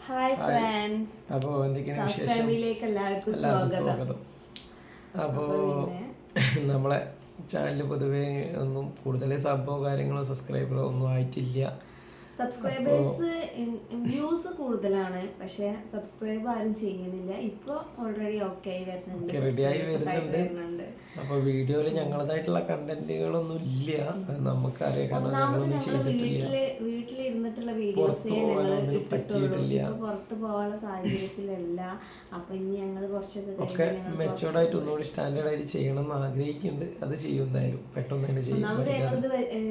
Hi friends, അപ്പോൾ എന്തൊക്കെയാണ് വിശേഷം? ഫാമിലിയിലേക്ക് എല്ലാവർക്കും സ്വാഗതം. അപ്പോൾ നമ്മളെ ചാനൽ പൊതുവേ ഒന്നും കൂടുതൽ സബ്ബോ കാര്യങ്ങളോ സബ്സ്ക്രൈബറോ ഒന്നും ആയിട്ടില്ല. സബ്സ്ക്രൈബേഴ്സ് വ്യൂസ് കൂടുതലാണ്, പക്ഷെ സബ്സ്ക്രൈബ് ആരും ചെയ്യണില്ല. ഇപ്പൊ ഓൾറെഡി റെഡിയായി വരുന്നുണ്ട്. അപ്പോൾ വീഡിയോയിൽ ഞങ്ങളതായിട്ടുള്ള കണ്ടന്റുകളൊന്നും ഇല്ല, നമുക്കറിയാം. കാരണം ഞങ്ങളൊന്നും ചെയ്തിട്ടില്ല, വീട്ടിലിരുന്നിട്ടുള്ള വീഡിയോസേ പറ്റിയിട്ടില്ല, പുറത്ത് പോകാനുള്ള സാഹചര്യത്തിലല്ല. അപ്പൊ ഇനി ഞങ്ങൾ കുറച്ചൊക്കെ മെച്ചോർഡായിട്ട് ഒന്നുകൂടി സ്റ്റാൻഡേർഡ് ആയിട്ട് ചെയ്യണം എന്ന് ആഗ്രഹിക്കുന്നുണ്ട്. അത് ചെയ്യും എന്തായാലും, പെട്ടെന്ന് തന്നെ ചെയ്യും.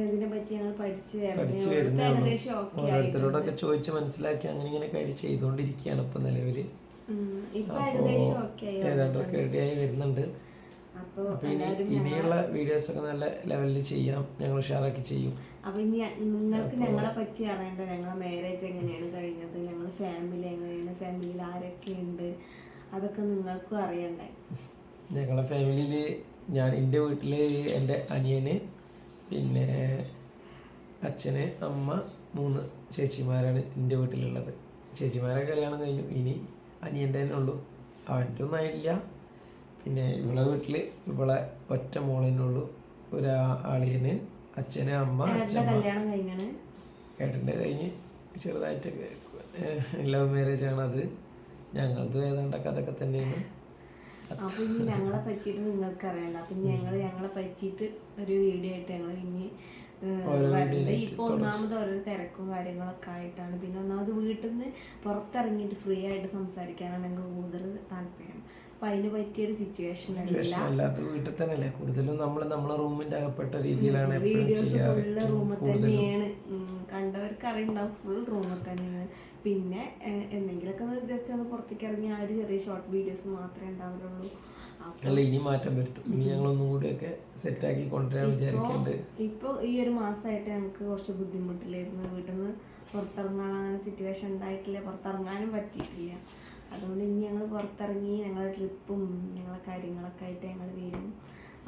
ഇതിനെ പറ്റി ഞങ്ങൾ പഠിച്ചു വരുന്നേ, ഓരോരുത്തരോടൊക്കെ ചോദിച്ച് മനസ്സിലാക്കി അങ്ങനെ ഇങ്ങനെയൊക്കെ ആയിട്ട് ചെയ്തുകൊണ്ടിരിക്കുകയാണ് ഇപ്പൊ നിലവില്. ഏതാണ്ടൊക്കെ റെഡിയായി വരുന്നുണ്ട്. അപ്പൊ ഇനിയുള്ള വീഡിയോസ് ഒക്കെ നല്ല ലെവലിൽ ചെയ്യാം, ഞങ്ങൾ ഉഷാറാക്കി ചെയ്യും. അപ്പൊ ഇനി നിങ്ങൾക്ക് ഞങ്ങളെ പറ്റി അറിയണ്ട, ഞങ്ങളെ മാരേജ് എങ്ങനെയാണ് കഴിഞ്ഞത്, ഞങ്ങളെ ഫാമിലി എങ്ങനെയാണ്, ഫാമിലിയിൽ ആരൊക്കെ ഉണ്ട്, അതൊക്കെ നിങ്ങൾക്കും അറിയണ്ടേ. ഞങ്ങളെ ഫാമിലിയിൽ എൻ്റെ വീട്ടില് എൻ്റെ അനിയന്, പിന്നെ അച്ഛന്, അമ്മ, 3 ചേച്ചിമാരാണ് എൻ്റെ വീട്ടിലുള്ളത്. ചേച്ചിമാരെ കല്യാണം കഴിഞ്ഞു, ഇനി അനിയൻ്റെ തന്നെ ഉള്ളൂ. അവൻ്റെ ഒന്നും ആയിട്ടില്ല. പിന്നെ ഇവളെ വീട്ടിൽ ഇവളെ ഒറ്റ മോളിനെ ഉള്ളൂ. ഒരാളിയന്, അച്ഛന്, അമ്മ, ഏട്ടൻ്റെ കഴിഞ്ഞ് ചെറുതായിട്ടൊക്കെ ലവ് മാരേജ് ആണ്. അത് ഞങ്ങളത് ഏതാണ്ടൊക്കെ അതൊക്കെ തന്നെയാണ്. അപ്പൊ ഇനി ഞങ്ങളെ പറ്റിയിട്ട് നിങ്ങൾക്ക് അറിയണ്ട. അപ്പൊ ഞങ്ങളെ പറ്റിയിട്ട് ഒരു വീഡിയോ ആയിട്ട് ഞങ്ങൾ ഇനി ഇപ്പൊ ഒന്നാമത് ഓരോ തിരക്കും കാര്യങ്ങളൊക്കെ ആയിട്ടാണ്. പിന്നെ ഒന്നാമത് വീട്ടിൽ നിന്ന് പുറത്തിറങ്ങിയിട്ട് ഫ്രീ ആയിട്ട് സംസാരിക്കാനാണ് ഞങ്ങൾക്ക് കൂടുതൽ താല്പര്യം. അപ്പൊ അതിന് പറ്റിയൊരു സിറ്റുവേഷൻ അല്ലാത്ത വീട്ടിൽ തന്നെയല്ലേ കൂടുതലും നമ്മളെ റൂമിന്റെ അകപ്പെട്ട രീതിയിലാണ് വീഡിയോസ് ഫുള്ള് റൂമിൽ തന്നെയാണ്. കണ്ടവർക്ക് അറിയുണ്ടാവും, ഫുൾ റൂമിൽ തന്നെയാണ്. പിന്നെ എന്തെങ്കിലുമൊക്കെ ജസ്റ്റ് ഒന്ന് പുറത്തേക്ക് ഇറങ്ങി ആ ഒരു ചെറിയ ഷോർട്ട് വീഡിയോസ് മാത്രമേ ഉണ്ടാവുള്ളൂ. അല്ല, ഇനി മാറ്റം വരുത്തും. ഇനി ഞങ്ങളൊന്നും കൂടിയൊക്കെ സെറ്റാക്കി കൊണ്ടുവരാൻ വിചാരിക്കുന്നുണ്ട്. ഇപ്പോൾ ഈ ഒരു മാസമായിട്ട് ഞങ്ങൾക്ക് കുറച്ച് ബുദ്ധിമുട്ടിലായിരുന്നു. വീട്ടിൽ നിന്ന് പുറത്തിറങ്ങാൻ അങ്ങനെ സിറ്റുവേഷൻ ഉണ്ടായിട്ടില്ല, പുറത്തിറങ്ങാനും പറ്റിയിട്ടില്ല. അതുകൊണ്ട് ഇനി ഞങ്ങൾ പുറത്തിറങ്ങി ഞങ്ങളെ ട്രിപ്പും ഞങ്ങളെ കാര്യങ്ങളൊക്കെ ആയിട്ട് ഞങ്ങൾ വരും.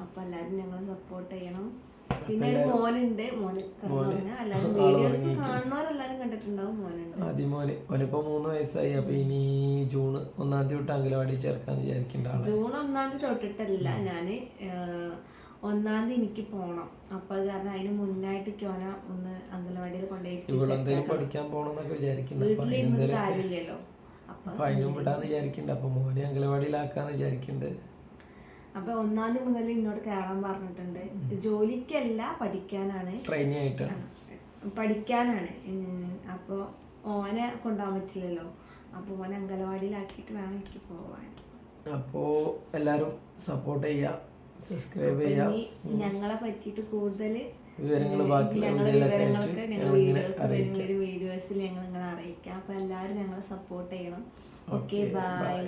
അപ്പോൾ എല്ലാവരും ഞങ്ങളെ സപ്പോർട്ട് ചെയ്യണം. പിന്നെ ഒരു മോനുണ്ട്, എല്ലാവരും വീഡിയോസ് കാണുന്നവരെല്ലാരും കണ്ടിട്ടുണ്ടാവും. മോനിപ്പോ 3 വയസ്സായി. അപ്പൊ ഇനി ജൂൺ 1-ാം തീയതി തൊട്ട് അംഗനവാടി ചേർക്കാന്ന് വിചാരിക്കുന്നുണ്ട്. ജൂൺ 1-ാം തീയതി തൊട്ടിട്ടല്ല, ഞാന് 1-ാം തീയതി എനിക്ക് പോണം. അപ്പൊ അത് കാരണം അതിന് മുന്നായിട്ട് ഓന ഒന്ന് അംഗനവാടിയിൽ കൊണ്ടുപോയി പഠിക്കാൻ പോണെന്നൊക്കെ വിചാരിക്കുന്നുണ്ട്. കാര്യമില്ലല്ലോ, അപ്പൊ അതിനും വിടാന്ന് വിചാരിക്കുന്നുണ്ട്. അപ്പൊ മോനെ അംഗനവാടിയിലാക്കാന്ന് വിചാരിക്കുന്നുണ്ട്. അപ്പൊ 1-ാം തീയതി മുതൽ എന്നോട് കയറാൻ പറഞ്ഞിട്ടുണ്ട്. ജോലിക്കല്ല, പഠിക്കാനാണ്, ട്രെയിനിങ് ആയിട്ടാണ്, പഠിക്കാനാണ്. അപ്പോൾ ഓനെ കൊണ്ടുപോകാൻ പറ്റില്ലല്ലോ. അപ്പോൾ ഓനെ അംഗനവാടിയിലാക്കിയിട്ട് വേണം എനിക്ക് പോവാൻ. അപ്പോൾ എല്ലാവരും സപ്പോർട്ട് ചെയ്യുക, സബ്സ്ക്രൈബ് ചെയ്യുക. ഞങ്ങളെ പറ്റിയിട്ട് കൂടുതൽ വിവരങ്ങൾ വീഡിയോസിൽ ഞങ്ങൾ നിങ്ങളെ അറിയിക്കാം. അപ്പോൾ എല്ലാവരും ഞങ്ങളെ സപ്പോർട്ട് ചെയ്യണം. Okay, by.